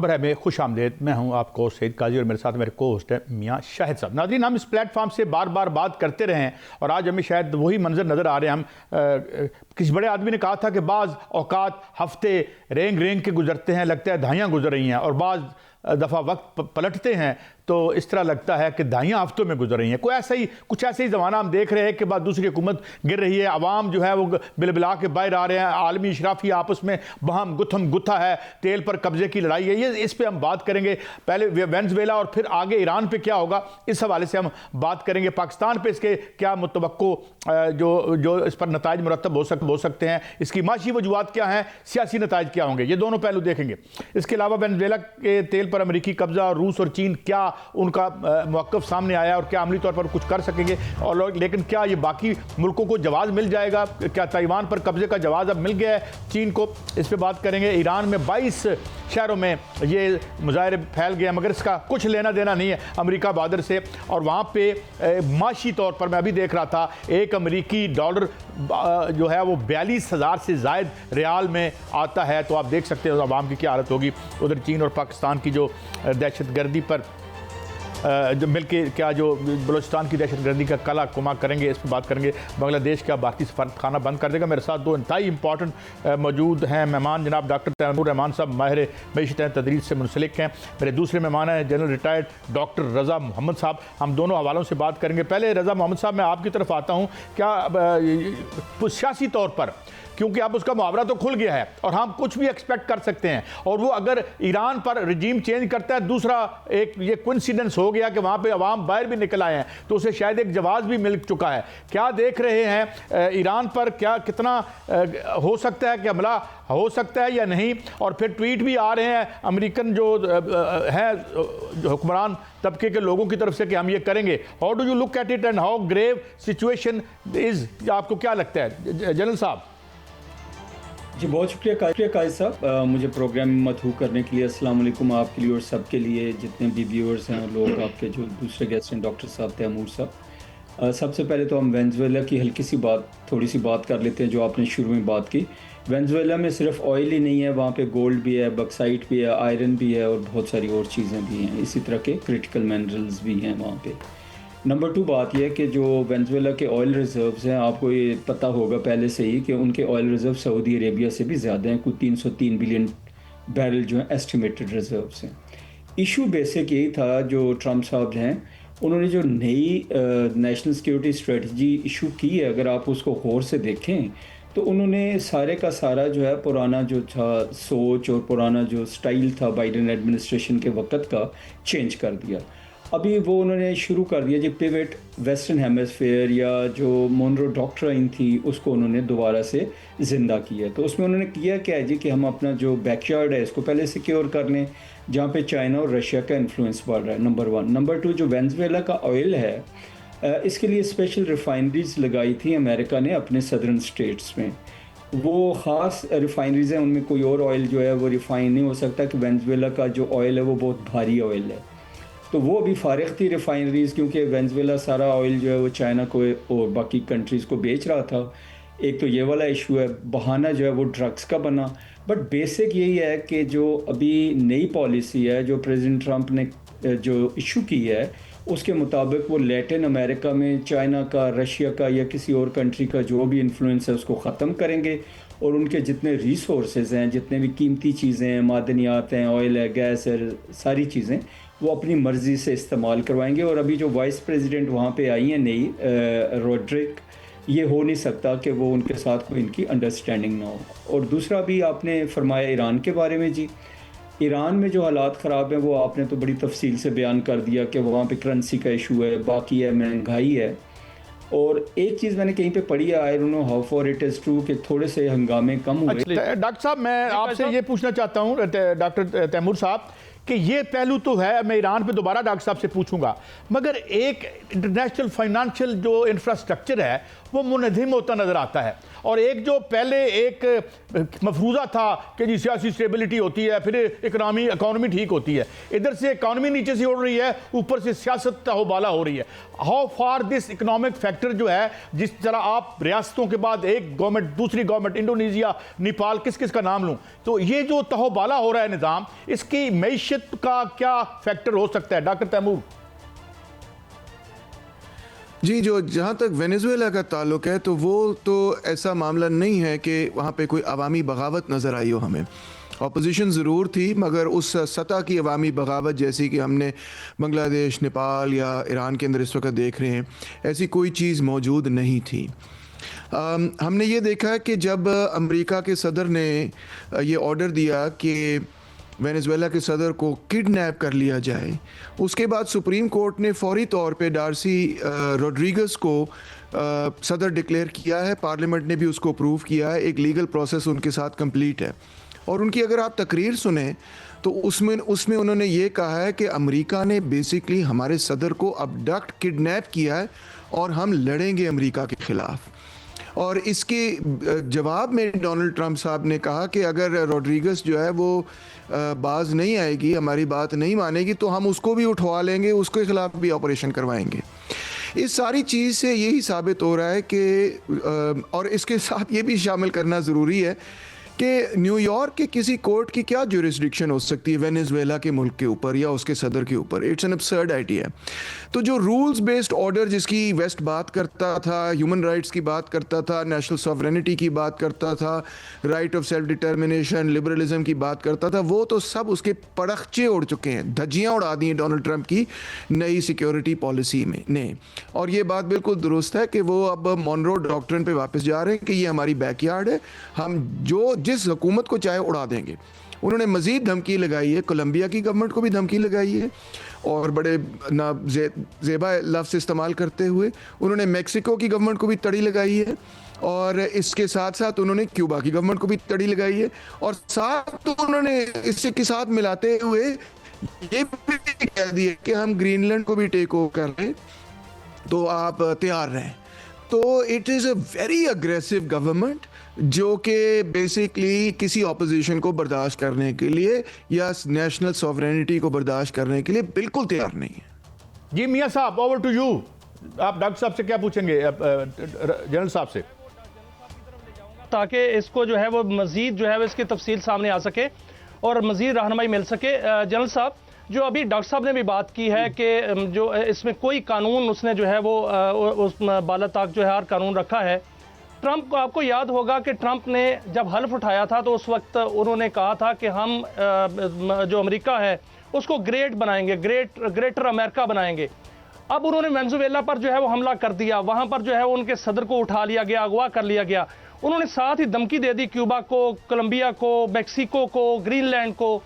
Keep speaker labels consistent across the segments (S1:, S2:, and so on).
S1: खबर है में खुश आमदेद। मैं हूं आपको सईद काजी और मेरे साथ मेरे को होस्ट है मियां शाहिद साहब। नाज़रीन, हम इस प्लेटफॉर्म से बार बार बात करते रहे हैं और आज हमें शायद वही मंजर नज़र आ रहे हैं। हम किसी बड़े आदमी ने कहा था कि बाज़ औकात हफ्ते रेंग रेंग के गुजरते हैं, लगता है दहाइयाँ गुजर रही हैं, और बाज़ दफ़ा वक्त पलटते हैं तो इस तरह लगता है कि दहाइयाँ हफ्तों में गुजर रही हैं। कुछ ऐसा ही ज़माना हम देख रहे हैं कि बाद दूसरी हुकूमत गिर रही है, आवाम जो है वो बिलबिला के बाहर आ रहे हैं, आलमी इशराफी आपस में बहम गुथम गुत्था है, तेल पर कब्जे की लड़ाई है। ये इस पर हम बात करेंगे। पहले वेनेजुएला और फिर आगे ईरान पे क्या होगा, इस हवाले से हम बात करेंगे। पाकिस्तान पे इसके क्या मुतवक्को जो इस पर नताइज मुरतब हो सकते हैं, इसकी माशी वजूहात क्या हैं, सियासी नताइज क्या होंगे, ये दोनों पहलू देखेंगे। इसके अलावा वेनेजुएला के तेल पर अमेरिकी कब्जा और रूस और चीन क्या उनका मौक़िफ़ सामने आया और क्या अमली तौर पर कुछ कर सकेंगे, और लेकिन क्या ये बाकी मुल्कों को जवाब मिल जाएगा, क्या ताइवान पर कब्जे का जवाब अब मिल गया है चीन को, इस पर बात करेंगे। ईरान में 22 शहरों में ये मुजाहरे फैल गए, मगर इसका कुछ लेना देना नहीं है अमेरिका बॉर्डर से, और वहाँ पे माशी तौर पर मैं अभी देख रहा था एक अमेरिकी डॉलर जो है वो 42,000 से ज़ायद रियाल में आता है। तो आप देख सकते हो अवाम की क्या हालत होगी। उधर चीन और पाकिस्तान की जो दहशतगर्दी पर जो मिलके क्या जो बलूचिस्तान की दहशतगर्दी का कला कुमा करेंगे, इस पर बात करेंगे। बांग्लादेश का भारतीय सफारतखाना बंद कर देगा। मेरे साथ दो इंतहाई इंपॉर्टेंट मौजूद हैं मेहमान, जनाब डॉक्टर तैमूर रहमान साहब माहिर मईशत तदरीस से मुंसलिक हैं। मेरे दूसरे मेहमान हैं जनरल रिटायर्ड डॉक्टर रज़ा मोहम्मद साहब। हम दोनों हवालों से बात करेंगे। पहले रज़ा मोहम्मद साहब, मैं आपकी तरफ आता हूँ। क्या सियासी तौर पर, क्योंकि अब उसका मुहावरा तो खुल गया है और हम कुछ भी एक्सपेक्ट कर सकते हैं, और वो अगर ईरान पर रजीम चेंज करता है, दूसरा एक ये कोइंसिडेंस हो गया कि वहाँ पे अवाम बाहर भी निकल आए हैं, तो उसे शायद एक जवाब भी मिल चुका है। क्या देख रहे हैं ईरान पर, क्या कितना हो सकता है कि हमला हो सकता है या नहीं? और फिर ट्वीट भी आ रहे हैं अमेरिकन जो है हुक्मरान तबके के लोगों की तरफ से कि हम ये करेंगे। How do you look at it and how grave situation is? आपको क्या लगता है जनरल साहब?
S2: जी बहुत शुक्रिया काजी साहब, मुझे प्रोग्राम में मदहू करने के लिए। अस्सलाम वालेकुम आपके लिए और सब के लिए, जितने भी व्यूअर्स हैं, लोग आपके जो दूसरे गेस्ट हैं, डॉक्टर साहब, तैमूर साहब। सबसे पहले तो हम वेनेजुएला की थोड़ी सी बात कर लेते हैं, जो आपने शुरू में बात की। वेनेजुएला में सिर्फ ऑयल ही नहीं है, वहाँ पे गोल्ड भी है, बक्साइट भी है, आयरन भी है और बहुत सारी और चीज़ें भी हैं। इसी तरह के क्रिटिकल मिनरल्स भी हैं वहाँ पे। नंबर 2 बात यह है कि जो वेनेजुएला के ऑयल रिज़र्व्स हैं, आपको ये पता होगा पहले से ही कि उनके ऑयल रिज़र्व सऊदी अरेबिया से भी ज़्यादा हैं। कुछ 303 बिलियन बैरल जो हैं एस्टिमेटेड रिज़र्व्स हैं। इशू बेसिक यही था, जो ट्रम्प साहब हैं उन्होंने जो नई नेशनल सिक्योरिटी स्ट्रेटजी इशू की है, अगर आप उसको गौर से देखें तो उन्होंने सारे का सारा जो है पुराना जो था सोच और पुराना जो स्टाइल था बाइडेन एडमिनिस्ट्रेशन के वक़्त का चेंज कर दिया। अभी वो उन्होंने शुरू कर दिया जी पिवट वेस्टर्न हेमिस्फीयर, या जो मोनरो डॉक्ट्राइन थी उसको उन्होंने दोबारा से ज़िंदा किया। तो उसमें उन्होंने किया क्या है जी कि हम अपना जो बैकयार्ड है इसको पहले सिक्योर कर लें, जहाँ पे चाइना और रशिया का इन्फ्लुएंस बढ़ रहा है, नंबर 1। नंबर 2, जो वेनेजुएला का ऑयल है, इसके लिए स्पेशल रिफाइनरीज लगाई थी अमेरिका ने अपने सदर्न स्टेट्स में। वो ख़ास रिफाइनरीज हैं, उनमें कोई और ऑयल जो है वो रिफ़ाइन नहीं हो सकता, कि वेनेजुएला का जो ऑयल है वो बहुत भारी ऑयल है। तो वो भी फारिग थी रिफाइनरीज, क्योंकि वेनेजुएला सारा ऑयल जो है वो चाइना को और बाकी कंट्रीज़ को बेच रहा था। एक तो ये वाला इशू है, बहाना जो है वो ड्रग्स का बना। बट बेसिक यही है कि जो अभी नई पॉलिसी है जो प्रेसिडेंट ट्रंप ने जो इशू की है, उसके मुताबिक वो लैटिन अमेरिका में चाइना का, रशिया का या किसी और कंट्री का जो भी इन्फ्लुएंस है उसको ख़त्म करेंगे, और उनके जितने रिसोर्सेज हैं, जितने भी कीमती चीज़ें हैं, मादनियात हैं, ऑयल है, गैस है, सारी चीज़ें वो अपनी मर्ज़ी से इस्तेमाल करवाएंगे। और अभी जो वाइस प्रेसिडेंट वहाँ पे आई हैं नई, रोड्रिक, ये हो नहीं सकता कि वो उनके साथ कोई इनकी अंडरस्टैंडिंग ना हो। और दूसरा भी आपने फरमाया ईरान के बारे में जी, ईरान में जो हालात ख़राब हैं वो आपने तो बड़ी तफसील से बयान कर दिया कि वहाँ पे करेंसी का इशू है, बाकी है महंगाई है। और एक चीज़ मैंने कहीं पे पढ़ी है, I don't know how for it is true, कि थोड़े से हंगामे कम हुए।
S1: डॉक्टर साहब, मैं आपसे ये पूछना चाहता हूँ डॉक्टर तैमूर साहब कि ये पहलू तो है, मैं ईरान पे दोबारा डॉक्टर साहब से पूछूंगा, मगर एक इंटरनेशनल फाइनेंशियल जो इंफ्रास्ट्रक्चर है वो मुनहदिम होता नज़र आता है। और एक जो पहले एक मफरूज़ा था कि जी सियासी स्टेबिलिटी होती है, फिर इकॉनमी ठीक होती है, इधर से इकॉनमी नीचे से उड़ रही है, ऊपर से सियासत तहोबाला हो रही है। How far this economic factor जो है, जिस तरह आप रियासतों के बाद एक गवर्नमेंट दूसरी गवर्नमेंट, इंडोनेशिया, नेपाल, किस किस का नाम लूँ, तो ये जो तहोबाला हो रहा है निज़ाम, इसकी मैशत का क्या फैक्टर हो सकता है डॉक्टर तैमूर?
S3: जी, जो जहाँ तक वेनेजुएला का ताल्लुक है तो वो तो ऐसा मामला नहीं है कि वहाँ पे कोई अवामी बगावत नज़र आई हो हमें। अपोजिशन ज़रूर थी, मगर उस सतह की अवामी बगावत जैसी कि हमने बांग्लादेश, नेपाल या ईरान के अंदर इस वक्त देख रहे हैं, ऐसी कोई चीज़ मौजूद नहीं थी। हमने ये देखा है कि जब अमेरिका के सदर ने ये ऑर्डर दिया कि वेनेजुएला के सदर को किडनैप कर लिया जाए, उसके बाद सुप्रीम कोर्ट ने फौरी तौर पे डार्सी रोड्रिगस को सदर डिक्लेयर किया है। पार्लियामेंट ने भी उसको अप्रूव किया है, एक लीगल प्रोसेस उनके साथ कंप्लीट है। और उनकी अगर आप तकरीर सुने तो उसमें उन्होंने ये कहा है कि अमेरिका ने बेसिकली हमारे सदर को अबडक्ट किडनैप किया है और हम लड़ेंगे अमेरिका के ख़िलाफ़। और इसके जवाब में डोनाल्ड ट्रंप साहब ने कहा कि अगर रोड्रिगस जो है वो बाज नहीं आएगी, हमारी बात नहीं मानेगी, तो हम उसको भी उठवा लेंगे, उसके ख़िलाफ़ भी ऑपरेशन करवाएंगे। इस सारी चीज़ से यही साबित हो रहा है कि और इसके साथ ये भी शामिल करना ज़रूरी है कि न्यूयॉर्क के किसी कोर्ट की क्या ज्यूरिसडिक्शन हो सकती है वेनेजुएला के मुल्क के ऊपर या उसके सदर के ऊपर। It's an absurd idea. तो जो रूल्स बेस्ड ऑर्डर जिसकी वेस्ट बात करता था, ह्यूमन राइट्स की बात करता था, नेशनल सॉवरेनिटी की बात करता था, right of self determination, liberalism की बात करता था, वो तो सब उसके पड़खचे उड़ चुके हैं, धज्जियाँ उड़ा दी हैं डोनाल्ड ट्रंप की नई सिक्योरिटी पॉलिसी में ने। और ये बात बिल्कुल दुरुस्त है कि वो अब मॉनरो डॉक्ट्रिन पे वापस जा रहे हैं कि ये हमारी बैकयार्ड है, हम जिस हुकूमत को चाहे उड़ा देंगे। उन्होंने मज़ीद धमकी लगाई है, कोलंबिया की गवर्नमेंट को भी धमकी लगाई है, और बड़े ना ज़ेबा लफ्ज़ इस्तेमाल करते हुए उन्होंने मेक्सिको की गवर्नमेंट को भी तड़ी लगाई है, और इसके साथ साथ उन्होंने क्यूबा की गवर्नमेंट को भी तड़ी लगाई है, और साथ तो उन्होंने इससे के साथ मिलाते हुए ये भी कह दिया कि हम ग्रीनलैंड को भी टेक ओवर कर रहे हैं, तो आप तैयार रहें। तो it is a very aggressive government जो कि बेसिकली किसी ऑपोजिशन को बर्दाश्त करने के लिए या नेशनल सॉवरेनिटी को बर्दाश्त करने के लिए बिल्कुल तैयार नहीं है।
S1: जी मियां साहब, ओवर टू यू। आप डॉक्टर साहब से क्या पूछेंगे, जनरल साहब से,
S4: ताकि इसको जो है वो मजीद जो है वो इसकी तफसील सामने आ सके और मजीद रहनुमाई मिल सके। जनरल साहब, जो अभी डॉक्टर साहब ने भी बात की है कि जो इसमें कोई कानून उसने जो है वो उस बाला ताक जो है हर कानून रखा है। ट्रंप को, आपको याद होगा कि ट्रंप ने जब हल्फ उठाया था तो उस वक्त उन्होंने कहा था कि हम जो अमेरिका है उसको ग्रेट बनाएंगे, ग्रेटर अमेरिका बनाएंगे। अब उन्होंने वेनेजुएला पर जो है वो हमला कर दिया, वहाँ पर जो है वो उनके सदर को उठा लिया गया, अगवा कर लिया गया। उन्होंने साथ ही धमकी दे दी क्यूबा को, कोलंबिया को, मैक्सिको को, ग्रीनलैंड को।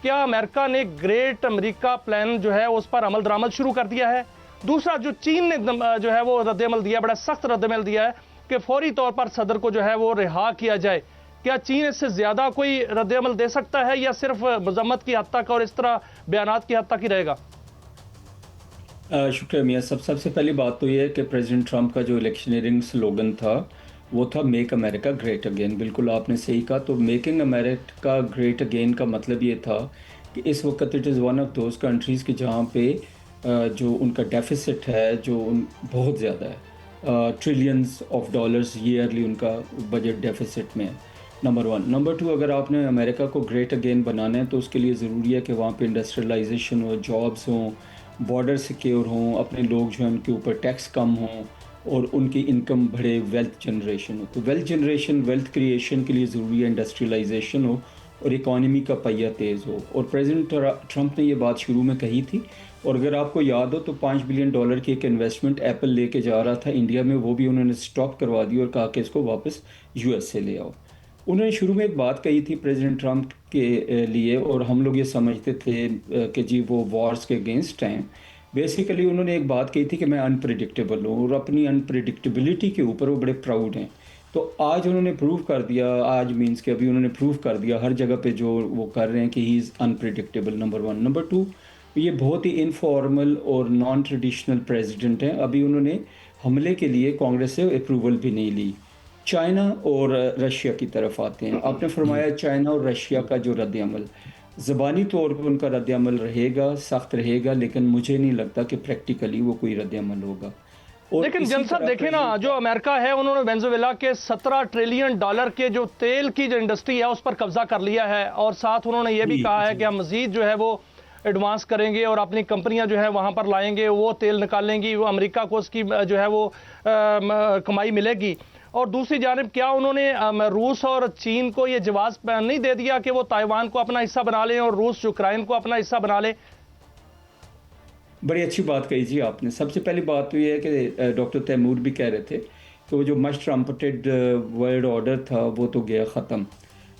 S4: क्या अमेरिका ने ग्रेट अमेरिका प्लान जो है उस पर अमल दरामद शुरू कर दिया है? दूसरा, जो चीन ने जो है वो रद्दअमल दिया, बड़ा सख्त रद्दअमल दिया है कि फौरी तौर पर सदर को जो है वो रिहा किया जाए। क्या चीन इससे ज्यादा कोई रद्दअमल दे सकता है या सिर्फ मजम्मत की हद तक और इस तरह बयानात की हद तक ही रहेगा?
S2: शुक्रिया मियाँ। सबसे पहली बात तो ये है कि प्रेसिडेंट ट्रंप का जो इलेक्शनियरिंग स्लोगन था वो था मेक अमेरिका ग्रेट अगेन। बिल्कुल आपने सही कहा। तो मेकिंग अमेरिका ग्रेट अगेन का मतलब ये था कि इस वक्त it is one of those countries की जहाँ पे जो उनका डेफिसिट है जो बहुत ज़्यादा है, ट्रिलियंस ऑफ डॉलर्स ईयरली उनका बजट डेफिसिट में है, नंबर वन। नंबर टू, अगर आपने अमेरिका को ग्रेट अगेन बनाना है तो उसके लिए ज़रूरी है कि वहाँ पे इंडस्ट्रियलाइजेशन हो, जॉब्स हों, बॉर्डर सिक्योर हों, अपने लोग जो हैं उनके ऊपर टैक्स कम हों और उनकी इनकम बढ़े, वेल्थ जनरेशन हो। तो वेल्थ जनरेशन, वेल्थ क्रिएशन के लिए ज़रूरी है इंडस्ट्रियलाइजेशन हो और इकॉनमी का पहिया तेज़ हो। और प्रेसिडेंट ट्रंप ने ये बात शुरू में कही थी, और अगर आपको याद हो तो $5 बिलियन की एक इन्वेस्टमेंट एप्पल लेके जा रहा था इंडिया में, वो भी उन्होंने स्टॉप करवा दी और कहा कि इसको वापस यूएस से ले आओ। उन्होंने शुरू में एक बात कही थी प्रेसिडेंट ट्रंप के लिए, और हम लोग ये समझते थे कि जी वो वॉर्स के अगेंस्ट हैं। बेसिकली उन्होंने एक बात कही थी कि मैं अनप्रेडिक्टेबल हूँ, और अपनी अनप्रेडिक्टेबिलिटी के ऊपर वो बड़े प्राउड हैं। तो आज उन्होंने प्रूव कर दिया, आज मीन्स कि अभी उन्होंने प्रूव कर दिया हर जगह पे जो वो कर रहे हैं कि he is unpredictable, number one. Number two, ये बहुत ही इनफॉर्मल और नॉन ट्रेडिशनल प्रेसिडेंट हैं। अभी उन्होंने हमले के लिए कांग्रेस से अप्रूवल भी नहीं ली। चाइना और रशिया की तरफ आते हैं। आपने फरमाया चाइना और रशिया का जो रद्द-ए-अमल, ज़बानी तौर पर उनका रद्द-ए-अमल रहेगा, सख्त रहेगा, लेकिन मुझे नहीं लगता कि प्रैक्टिकली वो कोई रद्द-ए-अमल होगा। और
S4: लेकिन
S2: इसी
S4: जन साहब
S2: तरह
S4: देखें ना, जो अमेरिका है उन्होंने वेनेजुएला के 17 ट्रिलियन डॉलर के जो तेल की जो इंडस्ट्री है उस पर कब्जा कर लिया है, और साथ उन्होंने ये भी कहा है कि हम मजीद जो है वो एडवांस करेंगे और अपनी कंपनियां जो है वहां पर लाएंगे, वो तेल निकालेंगी, वो अमेरिका को उसकी जो है वो कमाई मिलेगी। और दूसरी जानिब क्या उन्होंने रूस और चीन को ये जवाब नहीं दे दिया कि वो ताइवान को अपना हिस्सा बना लें और रूस यूक्रेन को अपना हिस्सा बना ले?
S2: बड़ी अच्छी बात कही जी आपने। सबसे पहली बात तो ये है कि डॉक्टर तैमूर भी कह रहे थे कि वो जो मच ट्रम्पेटेड वर्ल्ड ऑर्डर था वो तो गया ख़त्म।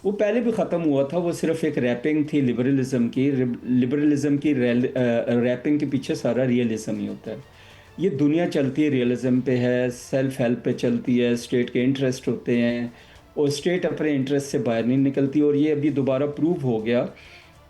S2: वो पहले भी ख़त्म हुआ था, वो सिर्फ एक रैपिंग थी लिबरलिज़म की रैपिंग के पीछे सारा रियलिज़म ही होता है। ये दुनिया चलती है रियलिज़म पे है, सेल्फ हेल्प पे चलती है, स्टेट के इंटरेस्ट होते हैं और स्टेट अपने इंटरेस्ट से बाहर नहीं निकलती। और ये अभी दोबारा प्रूव हो गया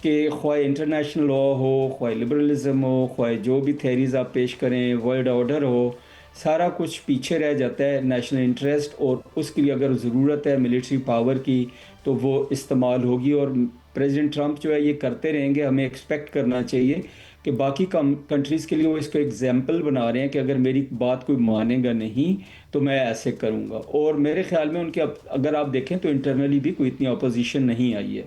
S2: कि ख्वाह इंटरनेशनल लॉ हो, ख्वाह लिबरलिज़म हो, ख्वाह जो भी थेरीज़ आप पेश करें, वर्ल्ड ऑर्डर हो, सारा कुछ पीछे रह जाता है नेशनल इंटरेस्ट। और उसके लिए अगर ज़रूरत है मिलिट्री पावर की तो वो इस्तेमाल होगी। और प्रेसिडेंट ट्रंप जो है ये करते रहेंगे। हमें एक्सपेक्ट करना चाहिए कि बाकी कंट्रीज़ के लिए वो इसको एग्जाम्पल बना रहे हैं कि अगर मेरी बात कोई मानेगा नहीं तो मैं ऐसे करूँगा। और मेरे ख्याल में उनके अगर आप देखें तो इंटरनली भी कोई इतनी अपोजिशन नहीं आई है।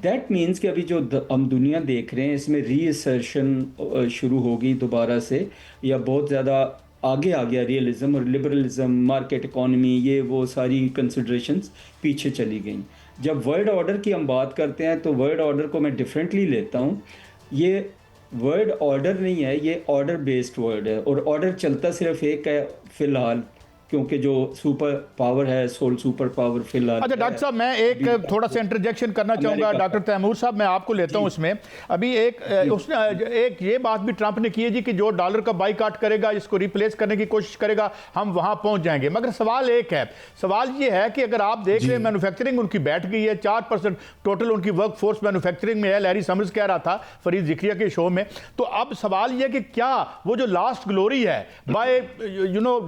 S2: दैट मीन्स कि अभी जो हम दुनिया देख रहे हैं इसमें रीअसर्शन शुरू होगी दोबारा से, या बहुत ज़्यादा आगे आ गया रियलिज़म और लिबरलिज़म, मार्केट इकॉनमी, ये वो सारी कंसिडरेशंस पीछे चली गई। जब वर्ल्ड ऑर्डर की हम बात करते हैं तो वर्ल्ड ऑर्डर को मैं डिफरेंटली लेता हूँ। ये वर्ल्ड ऑर्डर नहीं है, ये ऑर्डर बेस्ड वर्ल्ड है। और ऑर्डर चलता सिर्फ एक है फ़िलहाल, क्योंकि जो सुपर पावर है, सोल सुपर पावर फिलहाल।
S1: अच्छा डॉक्टर साहब, मैं एक थोड़ा सा इंटरजेक्शन करना चाहूँगा। डॉक्टर तैमूर साहब, मैं आपको लेता हूँ इसमें। अभी उसने एक ये बात भी ट्रंप ने की है जी कि जो डॉलर का बाईकाट करेगा, इसको रिप्लेस करने की कोशिश करेगा, हम वहाँ पहुँच जाएंगे। मगर सवाल एक है, सवाल ये है कि अगर आप देख रहे हैं मैन्युफैक्चरिंग उनकी बैठ गई है, 4% टोटल उनकी वर्क फोर्स मैन्युफैक्चरिंग में है। लैरी समर्स कह रहा था फरीद जिक्रिया के शो में। तो अब सवाल ये कि क्या वो जो लास्ट ग्लोरी है by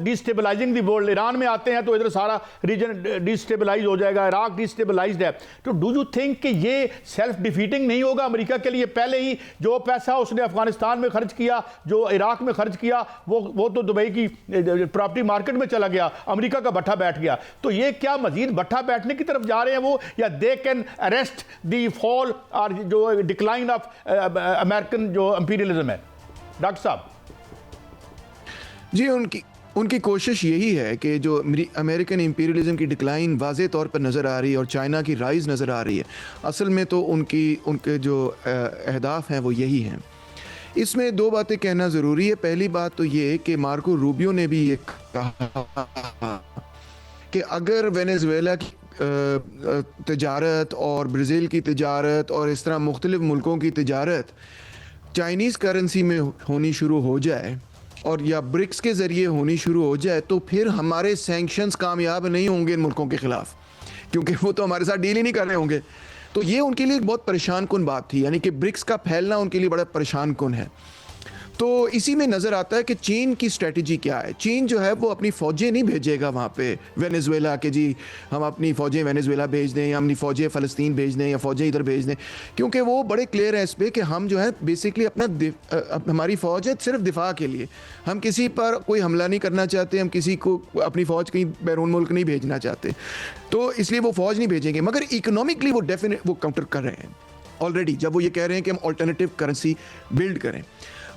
S1: destabilising the world, Iran में आते हैं तो इधर सारा रीजन डिस्टेबलाइज हो जाएगा, इराक डिस्टेबलाइज्ड है, तो डू यू थिंक कि ये सेल्फ डिफीटिंग नहीं होगा अमेरिका के लिए? पहले ही जो पैसा उसने अफगानिस्तान में खर्च किया, जो इराक में खर्च किया, वो तो दुबई की प्रॉपर्टी मार्केट में चला गया, अमेरिका का भट्ठा बैठ गया। तो ये क्या मजीद भट्ठा बैठने की तरफ जा रहे हैं वो, या they can arrest the fall और जो डिक्लाइन ऑफ अमेरिकन जो इंपीरियलिज्म है? डॉक्टर साहब
S3: जी, उनकी कोशिश यही है कि जो अमेरिकन इंपीरियलिज्म की डिक्लाइन वाज़े तौर पर नज़र आ रही है और चाइना की राइज़ नज़र आ रही है, असल में तो उनके जो अहदाफ हैं वो यही हैं। इसमें दो बातें कहना ज़रूरी है। पहली बात तो ये कि मार्को रूबियो ने भी ये कहा कि अगर वेनेजुएला की तजारत और ब्राज़ील की तजारत और इस तरह मुख्तलिफ़ मुल्कों की तजारत चाइनीज़ करेंसी में होनी शुरू हो जाए और या ब्रिक्स के ज़रिए होनी शुरू हो जाए, तो फिर हमारे सैंक्शंस कामयाब नहीं होंगे इन मुल्कों के ख़िलाफ़, क्योंकि वो तो हमारे साथ डील ही नहीं कर रहे होंगे। तो ये उनके लिए बहुत परेशान कुन बात थी, यानी कि ब्रिक्स का फैलना उनके लिए बड़ा परेशान कुन है। तो इसी में नज़र आता है कि चीन की स्ट्रेटजी क्या है। चीन जो है वो अपनी फ़ौजें नहीं भेजेगा वहाँ पे वेनेजुएला के, जी हम अपनी फ़ौजें वेनेजुएला भेज दें या अपनी फ़ौजें फ़लस्तीन भेज दें या फ़ौजें इधर भेज दें, क्योंकि वो बड़े क्लियर है इस पर कि हम जो है बेसिकली हमारी फ़ौज है सिर्फ दिफा के लिए, हम किसी पर कोई हमला नहीं करना चाहते, हम किसी को अपनी फ़ौज कहीं बैरून मुल्क नहीं भेजना चाहते, तो इसलिए वो फ़ौज नहीं भेजेंगे। मगर इकोनॉमिकली वो काउंटर कर रहे हैं ऑलरेडी, जब वो ये कह रहे हैं कि हम ऑल्टरनेटिव करेंसी बिल्ड करें।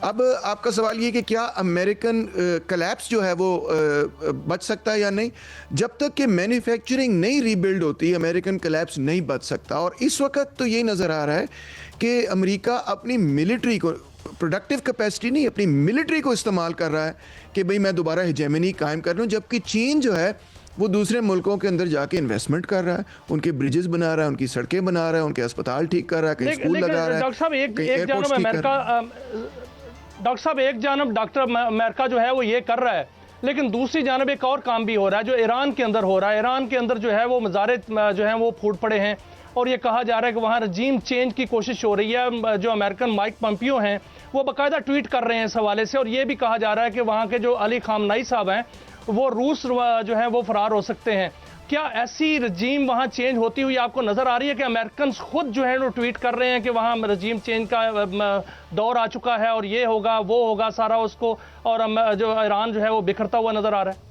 S3: अब आपका सवाल ये कि क्या अमेरिकन कलैप्स जो है वो बच सकता है या नहीं? जब तक कि मैन्युफैक्चरिंग नहीं रीबिल्ड होती, अमेरिकन कलैप्स नहीं बच सकता। और इस वक्त तो ये नज़र आ रहा है कि अमेरिका अपनी मिलिट्री को, प्रोडक्टिव कैपेसिटी नहीं, अपनी मिलिट्री को इस्तेमाल कर रहा है कि भाई मैं दोबारा हेजेमनी कायम कर लूँ, जबकि चीन जो है वो दूसरे मुल्कों के अंदर जाके इन्वेस्टमेंट कर रहा है, उनके ब्रिजेस बना रहा है, उनकी सड़कें बना रहा है, उनके अस्पताल ठीक कर रहा है, कहीं स्कूल लगा रहा है।
S4: डॉक्टर साहब एक जानब डॉक्टर अमेरिका जो है वो ये कर रहा है, लेकिन दूसरी जानब एक और काम भी हो रहा है जो ईरान के अंदर हो रहा है। ईरान के अंदर जो है वो मज़ारे जो हैं वो फूट पड़े हैं, और ये कहा जा रहा है कि वहाँ रजीम चेंज की कोशिश हो रही है। जो अमेरिकन माइक पम्पियो हैं वो बाकायदा ट्वीट कर रहे हैं इस हवाले से, और ये भी कहा जा रहा है कि वहाँ के जो अली खामनाई साहब हैं वो रूस जो है वो फरार हो सकते हैं। क्या ऐसी रजीम वहाँ चेंज होती हुई आपको नज़र आ रही है कि अमेरिकन खुद जो है वो ट्वीट कर रहे हैं कि वहाँ रजीम चेंज का दौर आ चुका है और ये होगा वो होगा सारा उसको, और जो ईरान जो है वो बिखरता हुआ नज़र आ रहा है?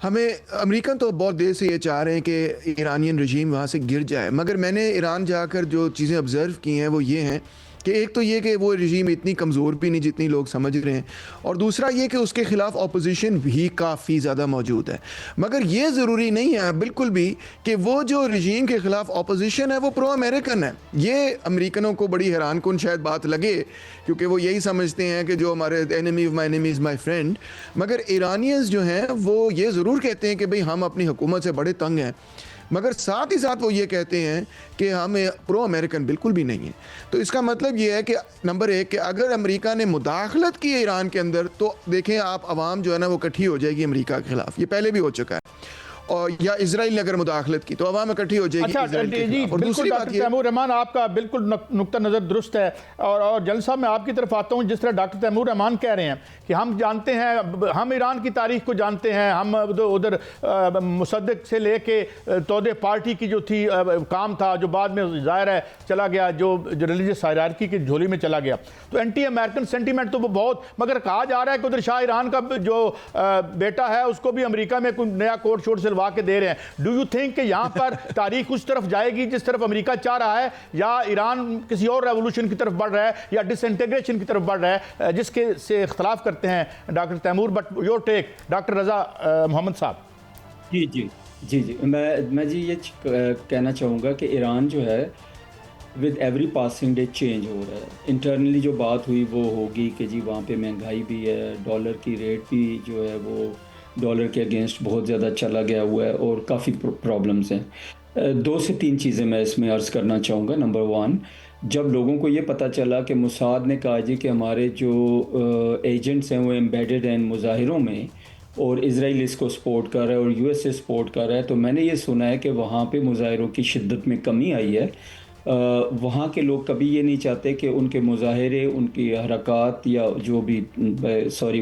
S3: हमें अमेरिकन तो बहुत देर से ये चाह रहे हैं कि ईरानियन रजीम वहाँ से गिर जाए, मगर मैंने ईरान जाकर जो चीज़ें ऑब्ज़र्व की हैं वो ये हैं कि एक तो ये कि वो रजीम इतनी कमज़ोर भी नहीं जितनी लोग समझ रहे हैं, और दूसरा ये कि उसके ख़िलाफ़ अपोजिशन भी काफ़ी ज़्यादा मौजूद है। मगर ये ज़रूरी नहीं है बिल्कुल भी कि वो जो रजीम के ख़िलाफ़ अपोजिशन है वो प्रो अमेरिकन है। ये अमेरिकनों को बड़ी हैरानकुन शायद बात लगे, क्योंकि वो यही समझते हैं कि जो हमारे enemy of my enemy is my friend. मगर ईरानियंस जो हैं वो ये ज़रूर कहते हैं कि भाई हम अपनी हुकूमत से बड़े तंग हैं, मगर साथ ही साथ वो ये कहते हैं कि हम प्रो अमेरिकन बिल्कुल भी नहीं है। तो इसका मतलब ये है कि नंबर एक कि अगर अमेरिका ने मुदाखलत की है ईरान के अंदर, तो देखें आप, अवाम जो है ना वो इकट्ठी हो जाएगी अमेरिका के खिलाफ। ये पहले भी हो चुका है। और या इजराइल ने अगर मुदाखलत की तो अवाम इकट्ठी हो जाएगी इजराइल के खिलाफ। और दूसरी बात ये,
S1: तैमूर रहमान आपका बिल्कुल नुक्ता नज़र दुरुस्त है। और जनरल साहब मैं आपकी तरफ आता हूँ। जिस तरह डॉक्टर तैमूर रहमान कह रहे हैं कि हम जानते हैं, हम ईरान की तारीख को जानते हैं, हम उधर मुसद्दिक से लेके तौदे पार्टी की जो थी काम था, जो बाद में ज़ाहिर है चला गया, जो रिलीजियस हायरार्की की झोली में चला गया, तो एंटी अमेरिकन सेंटीमेंट तो वो बहुत, मगर कहा जा रहा है कि उधर शाह ईरान का जो बेटा है उसको भी अमेरिका में कोई नया कोर्ट शोट सिलवा के दे रहे हैं। डू यू थिंक कि यहाँ पर तारीख उस तरफ जाएगी जिस तरफ अमेरिका चाह रहा है, या ईरान किसी और रेवोल्यूशन की तरफ बढ़ रहा है, या डिसइंटीग्रेशन की तरफ बढ़ रहा है, जिसके से इख्तलाफ करते हैं doctor Taimur? But your take doctor Raza Mohammad साहब।
S2: जी जी जी जी मैं जी ये कहना चाहूँगा कि ईरान जो है with every passing day change हो रहा है। इंटरनली जो बात हुई वो होगी कि जी वहाँ पे महंगाई भी है, डॉलर की रेट भी जो है वो डॉलर के अगेंस्ट बहुत ज़्यादा चला गया हुआ है और काफ़ी प्रॉब्लम्स हैं। 2 से 3 चीज़ें मैं इसमें अर्ज़ करना चाहूँगा। नंबर 1, जब लोगों को ये पता चला कि मोसाद ने कहा जी कि हमारे जो एजेंट्स हैं वो एम्बेडेड हैं मुजाहिरों में और इजराइल इसको सपोर्ट कर रहा है और यूएसए सपोर्ट कर रहा है, तो मैंने ये सुना है कि वहाँ पे मुजाहिरों की शिद्दत में कमी आई है। वहाँ के लोग कभी ये नहीं चाहते कि उनके मुजाहरे, उनकी हरकत या जो भी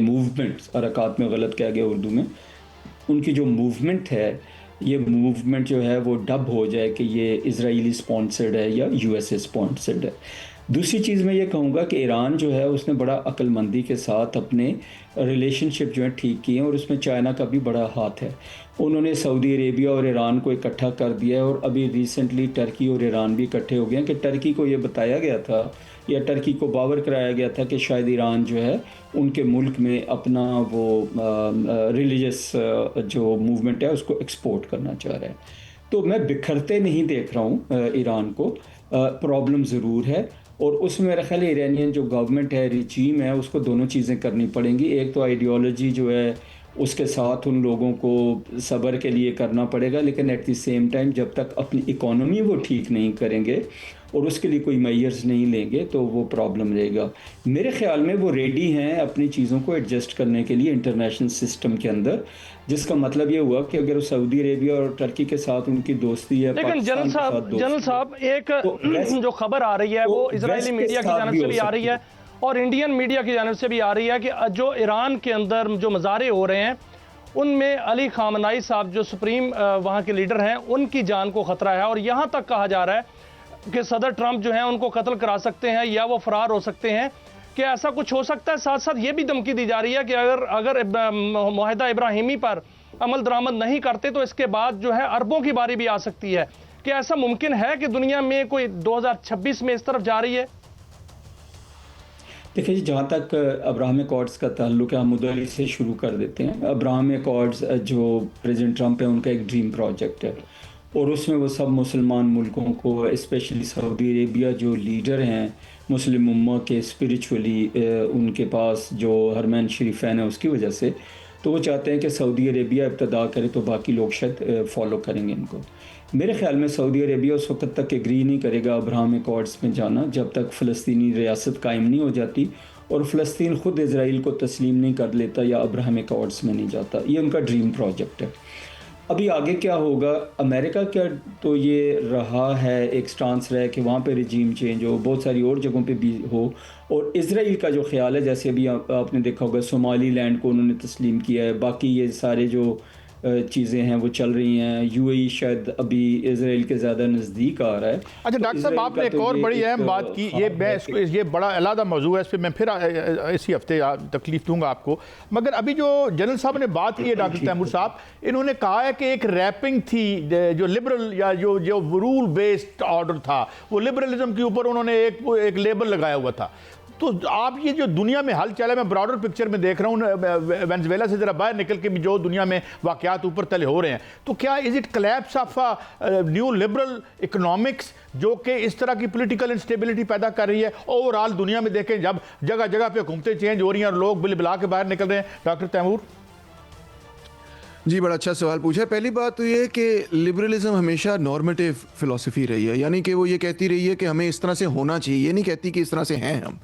S2: मूवमेंट्स, हरकत में गलत कहा गया उर्दू में, उनकी जो मूवमेंट है, ये मूवमेंट जो है वो डब हो जाए कि ये इजराइली स्पॉन्सर्ड है या यूएसए स्पॉन्सर्ड है। दूसरी चीज़ मैं ये कहूँगा कि ईरान जो है उसने बड़ा अक्लमंदी के साथ अपने रिलेशनशिप जो है ठीक किए हैं और उसमें चाइना का भी बड़ा हाथ है। उन्होंने सऊदी अरेबिया और ईरान को इकट्ठा कर दिया है और अभी रिसेंटली टर्की और ईरान भी इकट्ठे हो गए हैं कि टर्की को ये बताया गया था या टर्की को बावर कराया गया था कि शायद ईरान जो है उनके मुल्क में अपना वो रिलीजियस जो मूवमेंट है उसको एक्सपोर्ट करना चाह रहा है। तो मैं बिखरते नहीं देख रहा हूँ ईरान को। प्रॉब्लम ज़रूर है और उसमें मेरा ख्याल ईरानियन जो गवर्नमेंट है, रिजीम है, उसको दोनों चीज़ें करनी पड़ेंगी। एक तो आइडियोलॉजी जो है उसके साथ उन लोगों को सब्र के लिए करना पड़ेगा, लेकिन एट द सेम टाइम जब तक अपनी इकोनॉमी वो ठीक नहीं करेंगे और उसके लिए कोई मेजर्स नहीं लेंगे तो वो प्रॉब्लम रहेगा। मेरे ख्याल में वो रेडी हैं अपनी चीज़ों को एडजस्ट करने के लिए इंटरनेशनल सिस्टम के अंदर, जिसका मतलब ये हुआ कि अगर सऊदी अरेबिया और टर्की के साथ उनकी दोस्ती है,
S4: लेकिन जनरल साहब एक तो जो खबर आ रही है वो इजरायली मीडिया की जानिब से भी आ रही है और इंडियन मीडिया की जानिब से भी आ रही है कि जो ईरान के अंदर जो मज़ारे हो रहे हैं उनमें अली खामनाई साहब जो सुप्रीम वहाँ के लीडर हैं उनकी जान को ख़तरा है और यहाँ तक कहा जा रहा है कि सदर ट्रंप जो है उनको कत्ल करा सकते हैं या वो फरार हो सकते हैं। कि ऐसा कुछ हो सकता है? साथ साथ ये भी धमकी दी जा रही है कि अगर मुआहिदा इब्राहिमी पर अमल दरामद नहीं करते तो इसके बाद जो है अरबों की बारी भी आ सकती है। कि ऐसा मुमकिन है कि दुनिया में कोई 2026 में इस तरफ जा रही है?
S2: देखिए जी, जहाँ तक अब्राहम अकॉर्ड्स का ताल्लुक है, हम उधर से शुरू कर देते हैं। अब्राहम अकॉर्ड्स जो प्रेसिडेंट ट्रंप है उनका एक ड्रीम प्रोजेक्ट है और उसमें वो सब मुसलमान मुल्कों को, स्पेशली सऊदी अरेबिया जो लीडर हैं मुस्लिम उम्मा के स्पिरिचुअली, उनके पास जो हरमैन शरीफैन है उसकी वजह से, तो वो चाहते हैं कि सऊदी अरेबिया इब्तदा करे तो बाकी लोग शायद फॉलो करेंगे इनको। मेरे ख्याल में सऊदी अरेबिया उस वक्त तक एग्री नहीं करेगा अब्राहम अकॉर्ड्स में जाना जब तक फ़लस्तीनी रियासत कायम नहीं हो जाती और फ़लस्तीन ख़ुद इज़राइल को तस्लीम नहीं कर लेता या अब्राहम अकॉर्ड्स में नहीं जाता। ये उनका ड्रीम प्रोजेक्ट है। अभी आगे क्या होगा, अमेरिका क्या तो ये रहा है, एक स्टांस रहा है कि वहाँ पे रिजीम चेंज हो, बहुत सारी और जगहों पे भी हो। और इज़राइल का जो ख्याल है, जैसे अभी आपने देखा होगा सोमाली लैंड को उन्होंने तस्लीम किया है, बाकी ये सारे जो चीज़ें हैं वो चल रही हैं। यूएई शायद अभी इज़राइल के ज़्यादा नज़दीक आ रहा है।
S1: अच्छा डॉक्टर साहब, आपने एक और बड़ी अहम बात की, ये बड़ा अलग मौजू है, इस पर मैं फिर इसी हफ्ते तकलीफ दूंगा आपको। मगर अभी जो जनरल साहब ने बात की है डॉक्टर तैमूर साहब, इन्होंने कहा है कि एक रैपिंग थी जो लिबरल या जो रूल बेस्ड ऑर्डर था, वो लिबरलिज्म के ऊपर उन्होंने एक लेबल लगाया हुआ था। तो आप ये जो दुनिया में हाल चल है, मैं ब्रॉडर पिक्चर में देख रहा हूँ, वेनेजुएला से ज़रा बाहर निकल के भी जो दुनिया में वाक़यात ऊपर तले हो रहे हैं, तो क्या is it collapse of new liberal economics जो कि इस तरह की पॉलिटिकल इंस्टेबिलिटी पैदा कर रही है? ओवरऑल दुनिया में देखें, जब जगह जगह पे हुकूमतें चेंज हो रही हैं और लोग बिल बिला के बाहर निकल रहे हैं। डॉक्टर तैमूर
S3: जी, बड़ा अच्छा सवाल पूछा है। पहली बात तो ये है कि लिबरलिज्म हमेशा नॉर्मेटिव फिलॉसफी रही है, यानी कि वो ये कहती रही है कि हमें इस तरह से होना चाहिए, ये नहीं कहती कि इस तरह से हैं हम।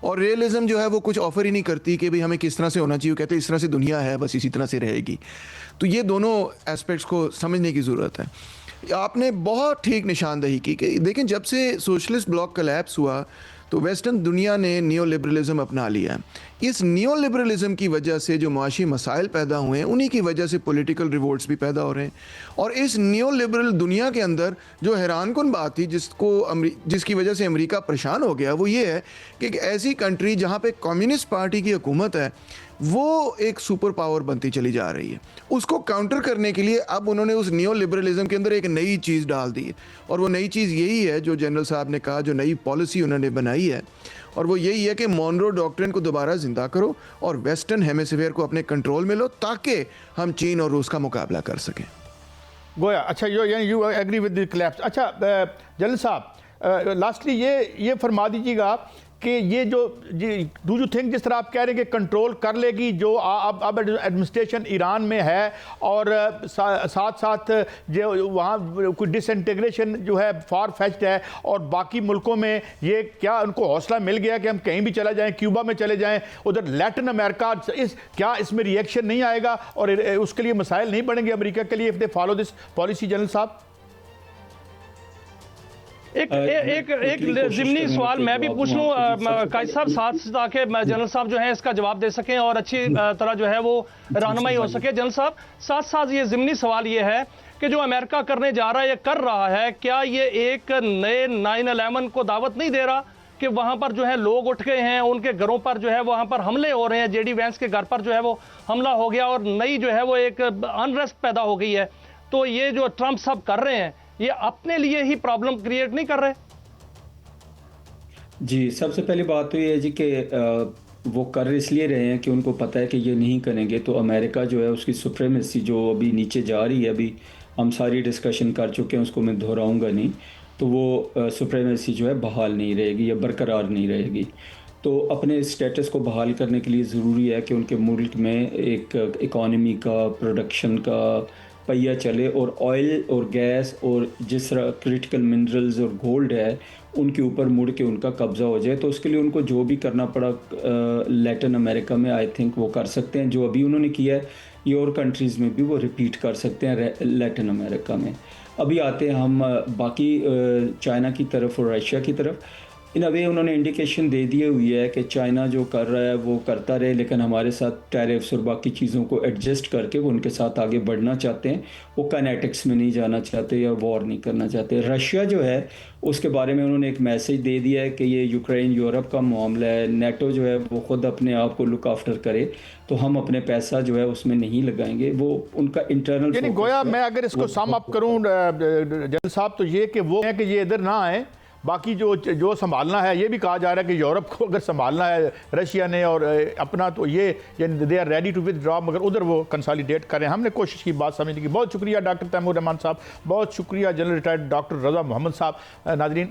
S3: और रियलिज्म जो है वो कुछ ऑफर ही नहीं करती कि भाई हमें किस तरह से होना चाहिए, वो कहते हैं इस तरह से दुनिया है, बस इसी तरह से रहेगी। तो ये दोनों एस्पेक्ट्स को समझने की ज़रूरत है। आपने बहुत ठीक निशानदही की कि देखें, जब से सोशलिस्ट ब्लॉक कोलैप्स हुआ तो वेस्टर्न दुनिया ने नियो लिबरलिज्म अपना लिया है। इस नियो लिबरलिज्म की वजह से जो माशी मसाइल पैदा हुए हैं, उन्हीं की वजह से पॉलिटिकल रिवोल्ट्स भी पैदा हो रहे हैं। और इस नियो लिबरल दुनिया के अंदर जो हैरानकुन बात थी, जिसकी वजह से अमेरिका परेशान हो गया, वो ये है कि एक ऐसी कंट्री जहाँ पे कम्युनिस्ट पार्टी की हुकूमत है, वो एक सुपर पावर बनती चली जा रही है। उसको काउंटर करने के लिए अब उन्होंने उस नियो लिबरलिज्म के अंदर एक नई चीज़ डाल दी है, और वो नई चीज़ यही है जो जनरल साहब ने कहा, जो नई पॉलिसी उन्होंने बनाई है, और वो यही है कि मॉनरो डॉक्ट्रिन को दोबारा जिंदा करो और वेस्टर्न हेमिस्फीयर को अपने कंट्रोल में लो, ताकि हम चीन और रूस का मुकाबला कर सकें।
S1: गोया, अच्छा you agree with the collapse. अच्छा जनरल साहब, लास्टली ये फरमा दीजिएगा कि ये जो डू यू थिंक, जिस तरह आप कह रहे हैं कि कंट्रोल कर लेगी जो अब एडमिनिस्ट्रेशन ईरान में है, और साथ साथ जो वहाँ कोई डिसइंटीग्रेशन जो है फार फेच्ड है, और बाकी मुल्कों में ये क्या उनको हौसला मिल गया कि हम कहीं भी चला जाएं, क्यूबा में चले जाएं, उधर लैटिन अमेरिका, क्या इसमें रिएक्शन नहीं आएगा और उसके लिए मसाइल नहीं बढ़ेंगे अमेरिका के लिए if they follow this policy? General साहब
S4: एक ज़िमनी सवाल मैं भी पूछ लूँ कायद साहब, साथ ताकि जनरल साहब जो है इसका जवाब दे सकें और अच्छी तरह जो है वो रहनुमाई हो सके। जनरल साहब, साथ साथ ये ज़िमनी सवाल ये है कि जो अमेरिका करने जा रहा है, ये कर रहा है, क्या ये एक नए 9/11 को दावत नहीं दे रहा कि वहाँ पर जो है लोग उठ गए हैं, उनके घरों पर जो है वहाँ पर हमले हो रहे हैं, जेडी वैंस के घर पर जो है वो हमला हो गया और नई जो है वो एक अनरेस्ट पैदा हो गई है? तो ये जो ट्रंप सब कर रहे हैं, ये अपने लिए ही प्रॉब्लम क्रिएट नहीं कर रहे?
S2: जी, सबसे पहली बात तो ये है जी कि वो कर इसलिए रहे हैं कि उनको पता है कि ये नहीं करेंगे तो अमेरिका जो है उसकी सुप्रीमेसी जो अभी नीचे जा रही है, अभी हम सारी डिस्कशन कर चुके हैं, उसको मैं दोहराऊंगा नहीं, तो वो सुप्रीमेसी जो है बहाल नहीं रहेगी या बरकरार नहीं रहेगी। तो अपने स्टेटस को बहाल करने के लिए ज़रूरी है कि उनके मुल्क में एक इकॉनमी का, प्रोडक्शन का पहिया चले, और ऑयल और गैस और जिस तरह क्रिटिकल मिनरल्स और गोल्ड है उनके ऊपर मुड़ के उनका कब्ज़ा हो जाए। तो उसके लिए उनको जो भी करना पड़ा लैटिन अमेरिका में, आई थिंक वो कर सकते हैं। जो अभी उन्होंने किया है ये और कंट्रीज़ में भी वो रिपीट कर सकते हैं लैटिन अमेरिका में। अभी आते हैं हम बाकी चाइना की तरफ और रशिया की तरफ। इन अवे उन्होंने इंडिकेशन दे दिए हुई है कि चाइना जो कर रहा है वो करता रहे, लेकिन हमारे साथ टैरिफ्स और बाकी चीज़ों को एडजस्ट करके वो उनके साथ आगे बढ़ना चाहते हैं। वो काइनेटिक्स में नहीं जाना चाहते या वॉर नहीं करना चाहते। रशिया जो है उसके बारे में उन्होंने एक मैसेज दे दिया है कि ये यूक्रेन यूरोप का मामला है, नेटो जो है वो ख़ुद अपने आप को लुक आफ्टर करे, तो हम अपने पैसा जो है उसमें नहीं लगाएंगे। वो उनका इंटरनल,
S1: यानी गोया मैं अगर इसको सम अप करूँ जनरल साहब, तो ये कि वो है कि ये इधर ना आए, बाकी जो संभालना है, ये भी कहा जा रहा है कि यूरोप को अगर संभालना है रशिया ने और अपना, तो ये they are ready to withdraw, मगर उधर वो कंसोलिडेट करें। हमने कोशिश की बात समझने की। बहुत शुक्रिया डॉक्टर तैमूर रहमान साहब, बहुत शुक्रिया जनरल रिटायर्ड डॉक्टर रज़ा मोहम्मद साहब। नाज़रीन,